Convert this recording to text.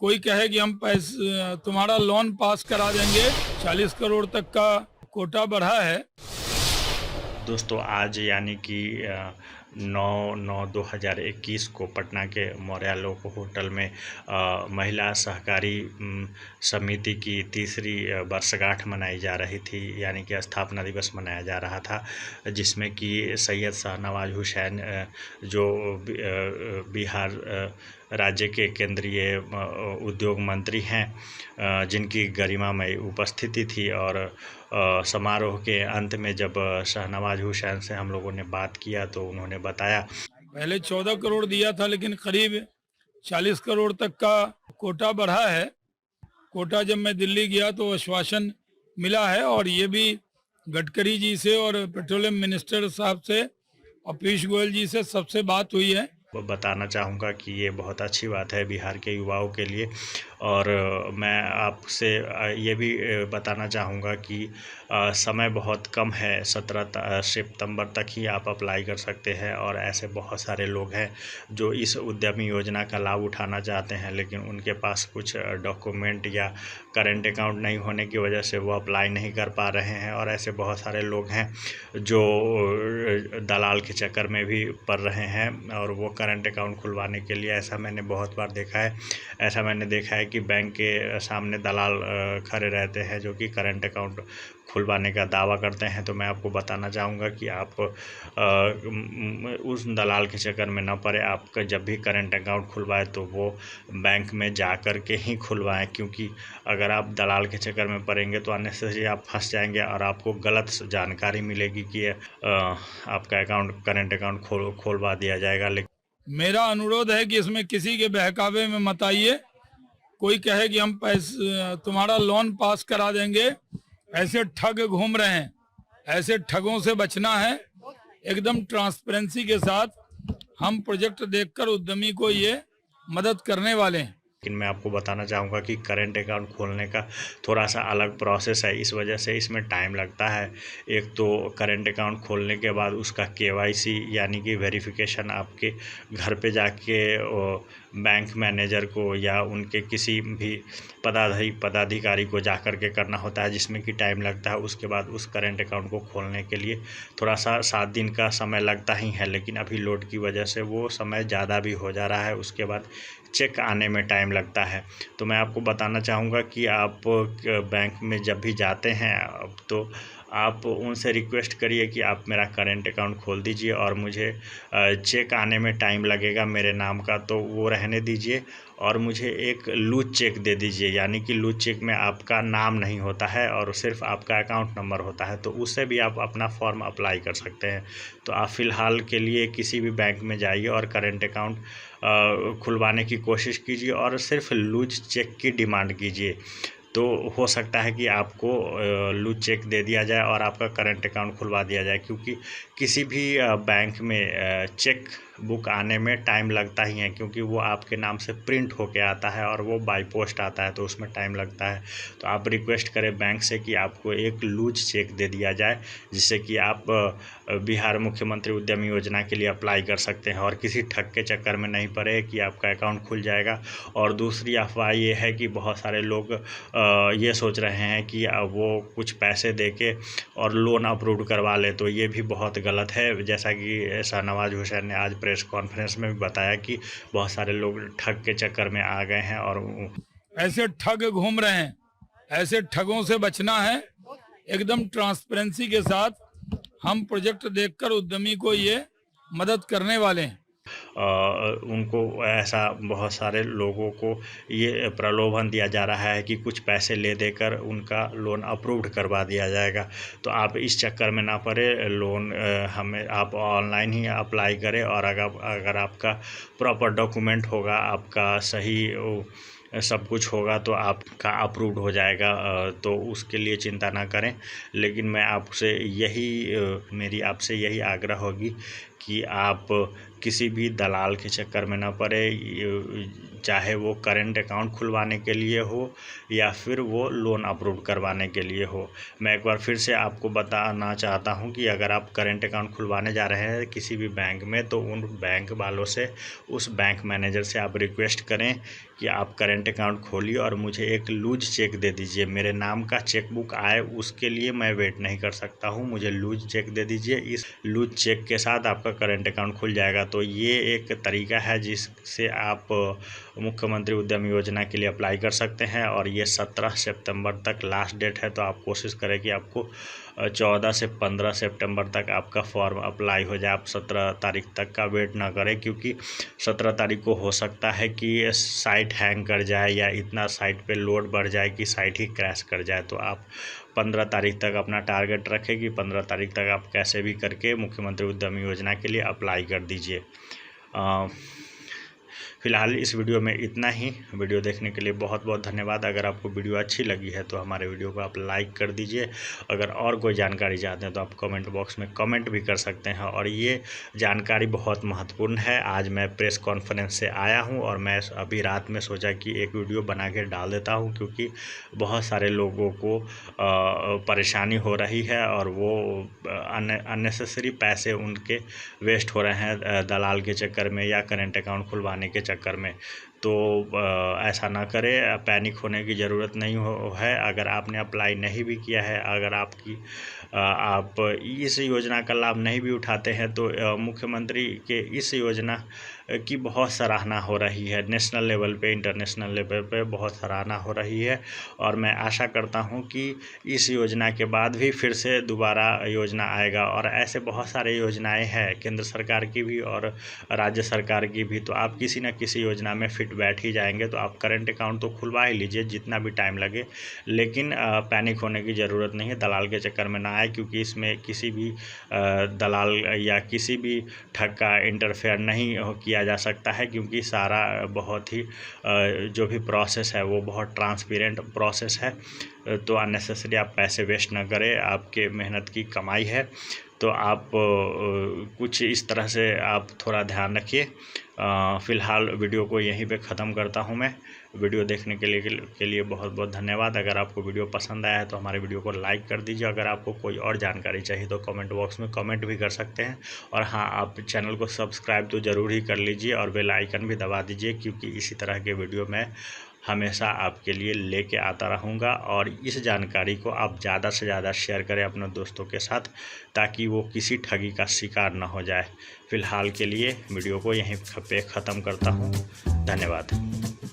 कोई कहे कि हम पैसे तुम्हारा लोन पास करा देंगे, 40 करोड़ तक का कोटा बढ़ा है। दोस्तों आज यानी कि 9/9/2021 को पटना के मौर्या लोक होटल में महिला सहकारी समिति की तीसरी वर्षगांठ मनाई जा रही थी, यानी कि स्थापना दिवस मनाया जा रहा था, जिसमें कि सैयद शाहनवाज हुसैन जो बिहार राज्य के केंद्रीय उद्योग मंत्री हैं, जिनकी गरिमामय उपस्थिति थी। और समारोह के अंत में जब शाहनवाज हुसैन से हम लोगों ने बात किया तो उन्होंने बताया, पहले 14 करोड़ दिया था, लेकिन करीब 40 करोड़ तक का कोटा बढ़ा है। कोटा जब मैं दिल्ली गया तो आश्वासन मिला है, और ये भी गडकरी जी से और पेट्रोलियम मिनिस्टर साहब से और पीयूष गोयल जी से सबसे बात हुई है। बताना चाहूँगा कि ये बहुत अच्छी बात है बिहार के युवाओं के लिए। और मैं आपसे ये भी बताना चाहूँगा कि समय बहुत कम है, 17 सितंबर तक ही आप अप्लाई कर सकते हैं। और ऐसे बहुत सारे लोग हैं जो इस उद्यमी योजना का लाभ उठाना चाहते हैं, लेकिन उनके पास कुछ डॉक्यूमेंट या करंट अकाउंट नहीं होने की वजह से वो अप्लाई नहीं कर पा रहे हैं। और ऐसे बहुत सारे लोग हैं जो दलाल के चक्कर में भी पड़ रहे हैं, और वो करंट अकाउंट खुलवाने के लिए, ऐसा मैंने बहुत बार देखा है, ऐसा मैंने देखा है कि बैंक के सामने दलाल खड़े रहते हैं जो कि करंट अकाउंट खुलवाने का दावा करते हैं। तो मैं आपको बताना चाहूँगा कि आप उस दलाल के चक्कर में ना पड़े। आपका जब भी करंट अकाउंट खुलवाए तो वो बैंक में जा कर के ही खुलवाएं, क्योंकि अगर आप दलाल के चक्कर में पड़ेंगे तो अननेसेसरी आप फंस जाएंगे और आपको गलत जानकारी मिलेगी कि आपका अकाउंट करंट अकाउंट खोलवा दिया जाएगा। लेकिन मेरा अनुरोध है कि इसमें किसी के बहकावे में मत आइए। कोई कहे कि हम पैसे तुम्हारा लोन पास करा देंगे, ऐसे ठग घूम रहे हैं, ऐसे ठगों से बचना है। एकदम ट्रांसपेरेंसी के साथ हम प्रोजेक्ट देखकर उद्यमी को ये मदद करने वाले हैं। लेकिन मैं आपको बताना चाहूँगा कि करंट अकाउंट खोलने का थोड़ा सा अलग प्रोसेस है, इस वजह से इसमें टाइम लगता है। एक तो करंट अकाउंट खोलने के बाद उसका केवाईसी यानी कि वेरिफिकेशन आपके घर पे जाके बैंक मैनेजर को या उनके किसी भी पदाधिकारी को जा कर के करना होता है, जिसमें कि टाइम लगता है। उसके बाद उस करंट अकाउंट को खोलने के लिए थोड़ा सा 7 दिन का समय लगता ही है, लेकिन अभी लोड की वजह से वो समय ज़्यादा भी हो जा रहा है। उसके बाद चेक आने में टाइम लगता है। तो मैं आपको बताना चाहूँगा कि आप बैंक में जब भी जाते हैं तो आप उनसे रिक्वेस्ट करिए कि आप मेरा करंट अकाउंट खोल दीजिए, और मुझे चेक आने में टाइम लगेगा मेरे नाम का, तो वो रहने दीजिए। और मुझे एक लूज चेक दे दीजिए, यानी कि लूज चेक में आपका नाम नहीं होता है और सिर्फ आपका अकाउंट नंबर होता है, तो उससे भी आप अपना फॉर्म अप्लाई कर सकते हैं। तो आप फ़िलहाल के लिए किसी भी बैंक में जाइए और करंट अकाउंट खुलवाने की कोशिश कीजिए, और सिर्फ लूज चेक की डिमांड कीजिए। तो हो सकता है कि आपको लूज चेक दे दिया जाए और आपका करंट अकाउंट खुलवा दिया जाए, क्योंकि किसी भी बैंक में चेक बुक आने में टाइम लगता ही है, क्योंकि वो आपके नाम से प्रिंट होके आता है और वो बाय पोस्ट आता है, तो उसमें टाइम लगता है। तो आप रिक्वेस्ट करें बैंक से कि आपको एक लूज चेक दे दिया जाए, जिससे कि आप बिहार मुख्यमंत्री उद्यमी योजना के लिए अप्लाई कर सकते हैं और किसी ठग के चक्कर में नहीं पड़े कि आपका अकाउंट खुल जाएगा। और दूसरी अफवाह ये है कि बहुत सारे लोग ये सोच रहे हैं कि वो कुछ पैसे देके और लोन अप्रूव करवा ले, तो ये भी बहुत गलत है। जैसा कि शाहनवाज हुसैन ने आज प्रेस कॉन्फ्रेंस में भी बताया कि बहुत सारे लोग ठग के चक्कर में आ गए हैं और ऐसे ठग घूम रहे हैं, ऐसे ठगों से बचना है। एकदम ट्रांसपेरेंसी के साथ हम प्रोजेक्ट देखकर उद्यमी को ये मदद करने वाले हैं। उनको ऐसा बहुत सारे लोगों को ये प्रलोभन दिया जा रहा है कि कुछ पैसे ले देकर उनका लोन अप्रूव्ड करवा दिया जाएगा। तो आप इस चक्कर में ना पड़े, लोन हमें आप ऑनलाइन ही अप्लाई करें, और अगर आपका प्रॉपर डॉक्यूमेंट होगा, आपका सही सब कुछ होगा, तो आपका अप्रूव्ड हो जाएगा। तो उसके लिए चिंता ना करें। लेकिन मैं आपसे मेरी आपसे यही आग्रह होगी कि आप किसी भी दलाल के चक्कर में ना पड़े। चाहे वो करेंट अकाउंट खुलवाने के लिए हो या फिर वो लोन अप्रूव करवाने के लिए हो। मैं एक बार फिर से आपको बताना चाहता हूं कि अगर आप करेंट अकाउंट खुलवाने जा रहे हैं किसी भी बैंक में, तो उन बैंक वालों से, उस बैंक मैनेजर से आप रिक्वेस्ट करें कि आप करेंट अकाउंट खोलिए और मुझे एक लूज चेक दे दीजिए। मेरे नाम का चेक बुक आए उसके लिए मैं वेट नहीं कर सकता हूं, मुझे लूज चेक दे दीजिए। इस लूज चेक के साथ आपका करेंट अकाउंट खुल जाएगा। तो ये एक तरीका है जिससे आप मुख्यमंत्री उद्यम योजना के लिए अप्लाई कर सकते हैं। और ये 17 सितंबर तक लास्ट डेट है, तो आप कोशिश करें कि आपको 14 से 15 सितंबर तक आपका फॉर्म अप्लाई हो जाए। आप 17 तारीख तक का वेट ना करें, क्योंकि 17 तारीख को हो सकता है कि साइट हैंग कर जाए या इतना साइट पे लोड बढ़ जाए कि साइट ही क्रैश कर जाए। तो आप 15 तारीख तक अपना टारगेट रखें कि 15 तारीख तक आप कैसे भी करके मुख्यमंत्री उद्यमी योजना के लिए अप्लाई कर दीजिए। फिलहाल इस वीडियो में इतना ही। वीडियो देखने के लिए बहुत बहुत धन्यवाद। अगर आपको वीडियो अच्छी लगी है तो हमारे वीडियो को आप लाइक कर दीजिए। अगर और कोई जानकारी चाहते हैं तो आप कमेंट बॉक्स में कमेंट भी कर सकते हैं। और ये जानकारी बहुत महत्वपूर्ण है। आज मैं प्रेस कॉन्फ्रेंस से आया हूं और मैं अभी रात में सोचा कि एक वीडियो बना के डाल देता हूं, क्योंकि बहुत सारे लोगों को परेशानी हो रही है और वो अननेसेसरी पैसे उनके वेस्ट हो रहे हैं दलाल के चक्कर में या करेंट अकाउंट खुलवाने के चक्कर में। तो ऐसा ना करें, पैनिक होने की ज़रूरत नहीं है। अगर आपने अप्लाई नहीं भी किया है, अगर आप इस योजना का लाभ नहीं भी उठाते हैं, तो मुख्यमंत्री के इस योजना की बहुत सराहना हो रही है। नेशनल लेवल पे, इंटरनेशनल लेवल पे बहुत सराहना हो रही है। और मैं आशा करता हूं कि इस योजना के बाद भी फिर से दोबारा योजना आएगा। और ऐसे बहुत सारे योजनाएं हैं, केंद्र सरकार की भी और राज्य सरकार की भी। तो आप किसी न किसी योजना में फिट बैठ ही जाएंगे। तो आप करेंट अकाउंट तो खुलवा ही लीजिए जितना भी टाइम लगे, लेकिन पैनिक होने की ज़रूरत नहीं है। दलाल के चक्कर में ना आए, क्योंकि इसमें किसी भी दलाल या किसी भी ठग का इंटरफेयर नहीं किया जा सकता है, क्योंकि सारा बहुत ही जो भी प्रोसेस है वो बहुत ट्रांसपेरेंट प्रोसेस है। तो अननेसेसरी आप पैसे वेस्ट ना करें, आपके मेहनत की कमाई है। तो आप कुछ इस तरह से आप थोड़ा ध्यान रखिए। फ़िलहाल वीडियो को यहीं पे ख़त्म करता हूं मैं। वीडियो देखने के लिए बहुत बहुत धन्यवाद। अगर आपको वीडियो पसंद आया है तो हमारे वीडियो को लाइक कर दीजिए। अगर आपको कोई और जानकारी चाहिए तो कमेंट बॉक्स में कमेंट भी कर सकते हैं। और हाँ, आप चैनल को सब्सक्राइब तो ज़रूर ही कर लीजिए और बेल आइकन भी दबा दीजिए, क्योंकि इसी तरह के वीडियो मैं हमेशा आपके लिए लेके आता रहूँगा। और इस जानकारी को आप ज़्यादा से ज़्यादा शेयर करें अपने दोस्तों के साथ, ताकि वो किसी ठगी का शिकार न हो जाए। फ़िलहाल के लिए वीडियो को यहीं पे ख़त्म करता हूँ। धन्यवाद।